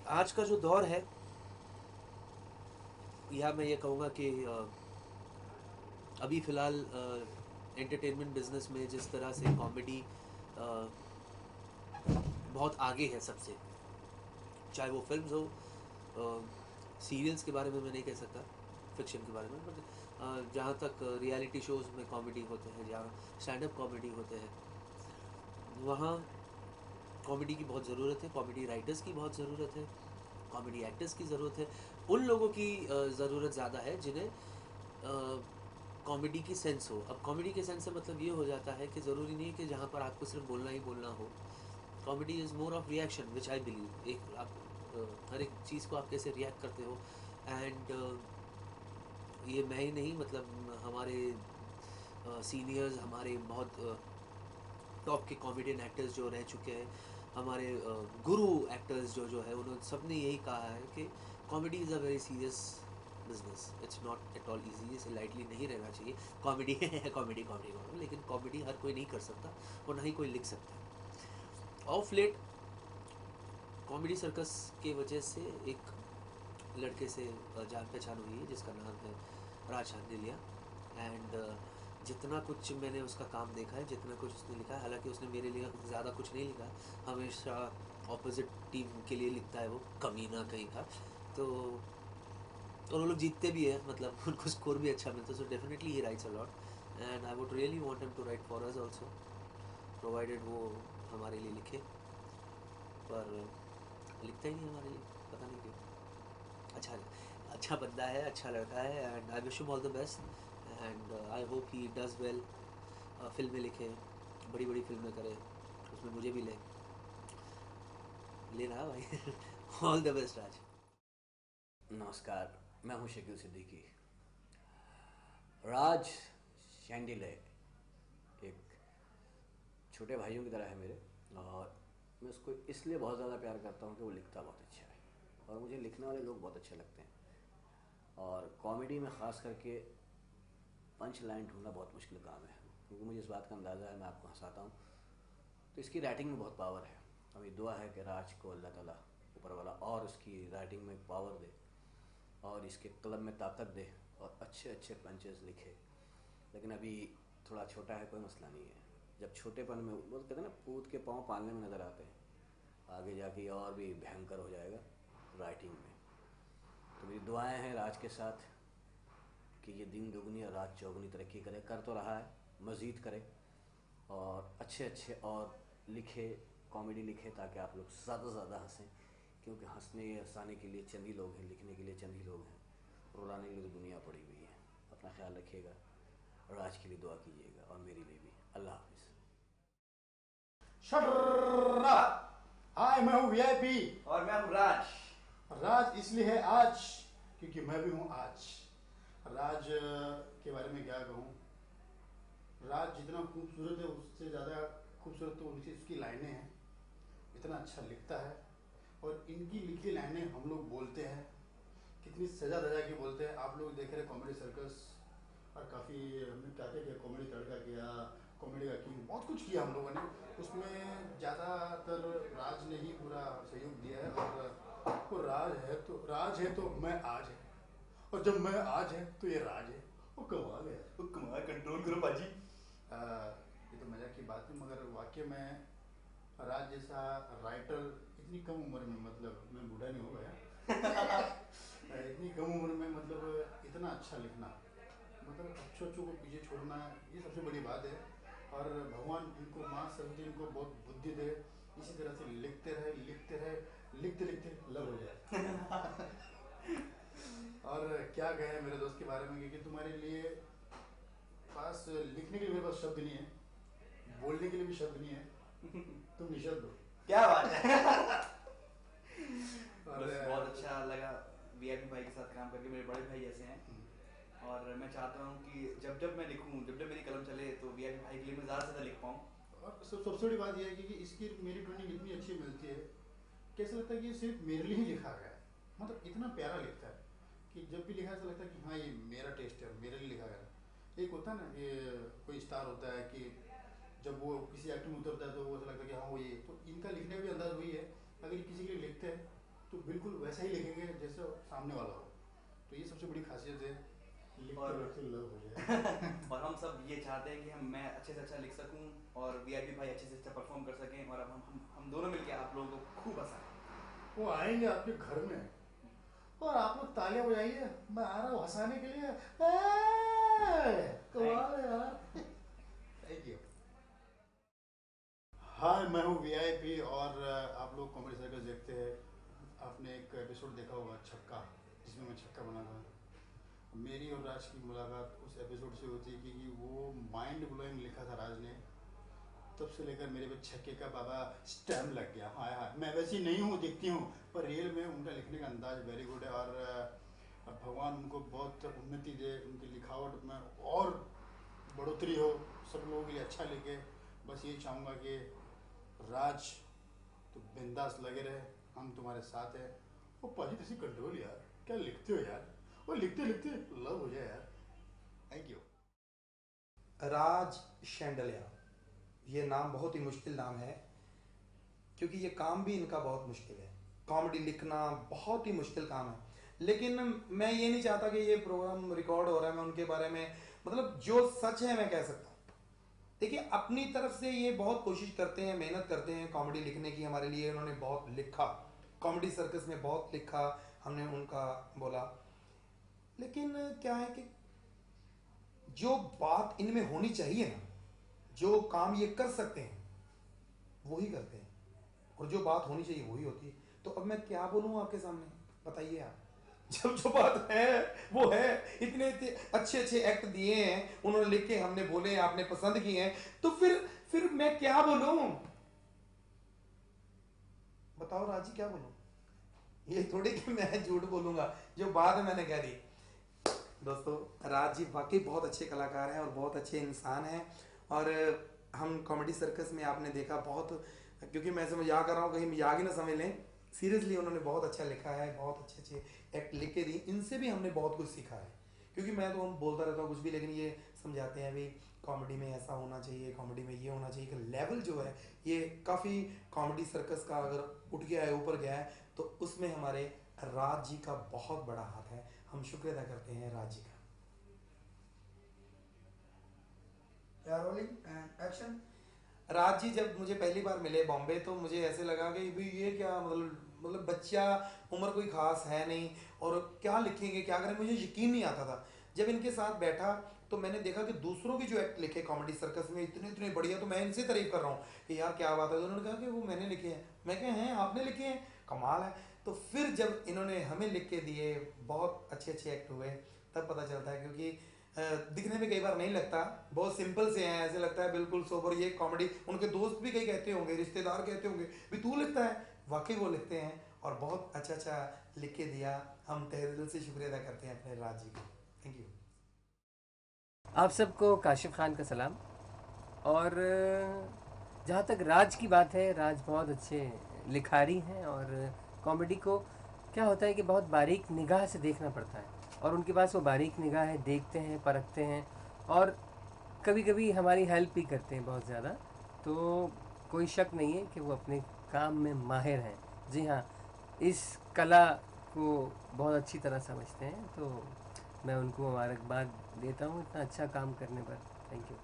आज का जो दौर है, या मैं ये कहूँगा कि अभी फ़िलहाल एंटरटेनमेंट बिजनेस में जिस तरह से कॉमेडी बहुत आगे है सबसे, चाहे वो फिल्म्स हो, सीरियल्स के बारे में मैं नहीं कह सकता, फिक्शन के बारे में, बट जहाँ तक रियलिटी शोज़ में कॉमेडी होते हैं, जहाँ स्टैंड अप कॉमेडी होते हैं, वहाँ कॉमेडी की बहुत ज़रूरत है, कॉमेडी राइटर्स की बहुत ज़रूरत है, कॉमेडी एक्टर्स की ज़रूरत है, उन लोगों की ज़रूरत ज़्यादा है जिन्हें कॉमेडी की सेंस हो। अब कॉमेडी के सेंस से मतलब ये हो जाता है कि ज़रूरी नहीं है कि जहाँ पर आपको सिर्फ बोलना ही बोलना हो। Comedy is more of reaction, which I believe. एक आप हर एक चीज़ को आप कैसे रिएक्ट करते हो। एंड ये मैं ही नहीं, मतलब हमारे सीनियर्स, हमारे बहुत टॉप के कॉमेडियन एक्टर्स जो रह चुके हैं, हमारे गुरु एक्टर्स जो जो है, उन्होंने सब ने यही कहा है कि comedy is a very serious business. It's not at all easy, इसे लाइटली नहीं रहना चाहिए। कॉमेडी है, कॉमेडी कॉमेडी कॉमेडी, लेकिन कॉमेडी हर कोई नहीं कर सकता और ना ही कोई लिख सकता है। ऑफ लेट कॉमेडी सर्कस के वजह से एक लड़के से जान पहचान हुई है जिसका नाम है राज शांडिलिया। एंड जितना कुछ मैंने उसका काम देखा है, जितना कुछ उसने लिखा है, हालांकि उसने मेरे लिए ज़्यादा कुछ नहीं लिखा, हमेशा ऑपोजिट टीम के लिए लिखता है, वो कमीना कहीं का। तो और वो लोग जीतते भी हैं, मतलब उनको स्कोर भी अच्छा मिलता है। So definitely he writes a lot and I would really want him to write for us also, provided वो हमारे लिए लिखे। पर लिखता ही नहीं हमारे लिए, पता नहीं क्यों। अच्छा, अच्छा बंदा है, अच्छा लड़का है, and I wish him all the best. And I hope he does well. फिल्में लिखे, बड़ी बड़ी फिल्में करे, उसमें मुझे भी ले रहा भाई। ऑल द बेस्ट राज। नमस्कार। मैं हूं शकील सिद्दीकी। राज शैंडिले एक छोटे भाइयों की तरह है मेरे, और मैं उसको इसलिए बहुत ज़्यादा प्यार करता हूं कि वो लिखता बहुत अच्छा है और मुझे लिखने वाले लोग बहुत अच्छे लगते हैं। और कॉमेडी में ख़ास करके पंच लाइन ढूंढना बहुत मुश्किल काम है, क्योंकि मुझे इस बात का अंदाज़ा है, मैं आपको हंसाता हूँ तो इसकी राइटिंग में बहुत पावर है। हमें दुआ है कि राज को अल्लाह ताला ऊपर वाला और उसकी राइटिंग में पावर दे और इसके कलम में ताकत दे और अच्छे अच्छे पंचेस लिखे। लेकिन अभी थोड़ा छोटा है, कोई मसला नहीं है। जब छोटेपन में वो कहते हैं ना, पूत के पाँव पालने में नज़र आते हैं, आगे जाके और भी भयंकर हो जाएगा राइटिंग में। तो मेरी दुआएं हैं राज के साथ कि ये दिन दुगनी और रात चौगुनी तरक्की करे, कर तो रहा है, मज़ीद करे और अच्छे अच्छे और लिखे, कॉमेडी लिखे, ताकि आप लोग ज़्यादा से ज़्यादा हंसें। क्योंकि हंसने हंसाने के लिए चंद ही लोग हैं, लिखने के लिए चंद ही लोग हैं, रुलाने के लिए तो दुनिया पड़ी हुई है। अपना ख्याल रखिएगा, राज के लिए दुआ कीजिएगा और मेरे लिए भी। अल्लाह हाफिज़। शर्रा। हाय, मैं हूँ वीआईपी। और मैं हूँ राज। राज इसलिए है आज क्योंकि मैं भी हूँ आज। राज के बारे में क्या कहूँ। राज जितना खूबसूरत है उससे ज़्यादा खूबसूरत तो उनकी उसकी लाइनें हैं। इतना अच्छा लिखता है और इनकी लिखी लाइनें हम लोग बोलते हैं, कितनी सजा धजा के बोलते हैं। आप लोग देख रहे कॉमेडी सर्कस और काफ़ी हमने क्या क्या किया, कॉमेडी तड़का किया, कॉमेडी का किंग, बहुत कुछ किया हम लोगों ने। उसमें ज़्यादातर राज ने ही पूरा सहयोग दिया है। और वो राज है तो मैं आज है, और जब मैं आज है तो ये राज है। वो कमाल है। वो कमाल, कंट्रोल करो बाजी। ये तो मजाक की बात है, मगर वाकई में राज जैसा राइटर इतनी कम उम्र में, मतलब मैं बूढ़ा नहीं हो गया। इतनी कम उम्र में मतलब इतना अच्छा लिखना, मतलब अच्छों अच्छों को पीछे छोड़ना, ये सबसे बड़ी बात है। और भगवान इनको, माँ सरस्वती इनको बहुत बुद्धि दे, इसी तरह से लिखते रहे लिखते रहे, लिखते लिखते लव हो जाए। और क्या कहें मेरे दोस्त के बारे में, क्योंकि तुम्हारे लिए पास लिखने के लिए मेरे पास शब्द नहीं है, बोलने के लिए भी शब्द नहीं है। तुम निशब्द हो। क्या बात है। और बस बहुत अच्छा लगा वीआईपी भाई के साथ काम करके, मेरे बड़े भाई जैसे हैं। और मैं चाहता हूँ कि जब जब मैं लिखूँ, जब जब मेरी कलम चले, तो वीआईपी भाई के लिए मैं ज़्यादा से ज़्यादा लिख पाऊँ। और सबसे बड़ी बात यह है कि इसकी मेरी ट्रेनिंग इतनी अच्छी मिलती है, कैसा लगता है कि ये सिर्फ मेरे लिए ही लिखा गया है। मतलब इतना प्यारा लिखता है कि जब भी लिखा ऐसा लगता है कि हाँ ये मेरा टेस्ट है, मेरे लिए लिखा गया है। एक होता है ना कि कोई स्टार होता है कि जब वो किसी एक्टर में उतरता है तो वो ऐसा लगता है कि हाँ वो ये, तो इनका लिखने का भी अंदाज वही है। अगर ये किसी के लिए लिखते हैं तो बिल्कुल वैसा ही लिखेंगे जैसे सामने वाला हो। तो ये सबसे बड़ी खासियत है, लिखते और- लिखते लव हो जाए। और हम सब ये चाहते हैं कि मैं अच्छे से अच्छा लिख सकूं और वीआईपी भाई अच्छे से अच्छा परफॉर्म कर सकें, और अब हम दोनों मिलकर आप लोगों को खूब हंसाएं। वो आएंगे आपके घर में और आप लोग तालियां बजाइए, मैं आ रहा हूँ हंसाने के लिए। कमाल है यार। Thank you. हाय, मैं हूँ वीआईपी और आप लोग कॉमेडी सर्कस देखते हैं। आपने एक एपिसोड देखा होगा छक्का, जिसमें मैं छक्का बना था। मेरी और राज की मुलाकात उस एपिसोड से होती है क्योंकि वो माइंड ब्लोइंग लिखा था राज ने। तब से लेकर मेरे पे छक्के का बाबा स्टैम्प लग गया। हाय हाय, मैं वैसी नहीं हूँ, दिखती हूँ, पर रियल में उनका लिखने का अंदाज वेरी गुड है। और भगवान उनको बहुत उन्नति दे, उनकी लिखावट में और बढ़ोतरी हो, सब लोगों के लिए अच्छा लिखे। बस यही चाहूँगा कि राज तो बिंदास लगे रहे, हम तुम्हारे साथ हैं। वो पाजी तुसी कंट्रोल यार, क्या लिखते हो यार, वो लिखते लिखते लव हो जाए यार। Thank you. राज शैंडलिया, ये नाम बहुत ही मुश्किल नाम है क्योंकि ये काम भी इनका बहुत मुश्किल है। कॉमेडी लिखना बहुत ही मुश्किल काम है, लेकिन मैं ये नहीं चाहता कि ये प्रोग्राम रिकॉर्ड हो रहा है मैं उनके बारे में, मतलब जो सच है मैं कह सकता हूँ। देखिए, अपनी तरफ से ये बहुत कोशिश करते हैं, मेहनत करते हैं कॉमेडी लिखने की। हमारे लिए उन्होंने बहुत लिखा, कॉमेडी सर्कस में बहुत लिखा, हमने उनका बोला। लेकिन क्या है कि जो बात इनमें होनी चाहिए ना, जो काम ये कर सकते हैं वही करते हैं, और जो बात होनी चाहिए वही होती है। तो अब मैं क्या बोलूं आपके सामने, बताइए आप। जब जो बात है वो है, इतने अच्छे अच्छे एक्ट दिए हैं उन्होंने लिख के, हमने बोले, आपने पसंद किए हैं, तो फिर मैं क्या बोलूं, बताओ राजी, क्या बोलूं? ये थोड़ी कि मैं झूठ बोलूंगा, जो बात है मैंने कह दी। दोस्तों, राज जी वाकई बहुत अच्छे कलाकार हैं और बहुत अच्छे इंसान हैं। और हम कॉमेडी सर्कस में आपने देखा बहुत, क्योंकि मैं ऐसे मजाक कर रहा हूँ, कहीं मजाक ही ना समझ लें, सीरियसली उन्होंने बहुत अच्छा लिखा है, बहुत अच्छे अच्छे एक्ट लिख के दिए। इनसे भी हमने बहुत कुछ सीखा है, क्योंकि मैं तो हम बोलता रहता हूँ कुछ भी, लेकिन ये समझाते हैं भाई कॉमेडी में ऐसा होना चाहिए, कॉमेडी में ये होना चाहिए कि लेवल जो है ये काफ़ी, कॉमेडी सर्कस का अगर उठ गया है, ऊपर गया है, तो उसमें हमारे राज जी का बहुत बड़ा हाथ है। हम शुक्र अदा करते हैं राज जी का। Rolling and action. Raj ji जब मुझे पहली बार मिले बॉम्बे, तो मुझे ऐसे लगा कि भाई ये क्या, मतलब बच्चा, उम्र कोई खास है नहीं, और क्या लिखेंगे क्या करें, मुझे यकीन नहीं आता था। जब इनके साथ बैठा तो मैंने देखा कि दूसरों की जो एक्ट लिखे कॉमेडी सर्कस में इतने इतने बढ़िया, तो मैं इनसे तारीफ कर रहा हूँ कि यार क्या बात है। तो उन्होंने कहा कि वो मैंने लिखे हैं। मैं कहा हैं आपने लिखे हैं, कमाल है। तो फिर जब इन्होंने हमें लिख के दिए, बहुत अच्छे अच्छे एक्ट हुए, तब पता चलता है, क्योंकि दिखने में कई बार नहीं लगता, बहुत सिंपल से हैं, ऐसे लगता है बिल्कुल सोबर। ये कॉमेडी, उनके दोस्त भी कई कहते होंगे, रिश्तेदार कहते होंगे भी तू लिखता है, वाकई वो लिखते हैं और बहुत अच्छा अच्छा लिख के दिया। हम तहे दिल से शुक्रिया अदा करते हैं अपने राज जी का। Thank you. आप सबको काशिफ खान का सलाम। और जहाँ तक राज की बात है, राज बहुत अच्छे लिखारी हैं, और कॉमेडी को क्या होता है कि बहुत बारीक निगाह से देखना पड़ता है, और उनके पास वो बारीक निगाह है, देखते हैं, परखते हैं, और कभी कभी हमारी हेल्प भी करते हैं बहुत ज़्यादा। तो कोई शक नहीं है कि वो अपने काम में माहिर हैं। जी हाँ, इस कला को बहुत अच्छी तरह समझते हैं, तो मैं उनको मुबारकबाद देता हूँ इतना अच्छा काम करने पर। Thank you.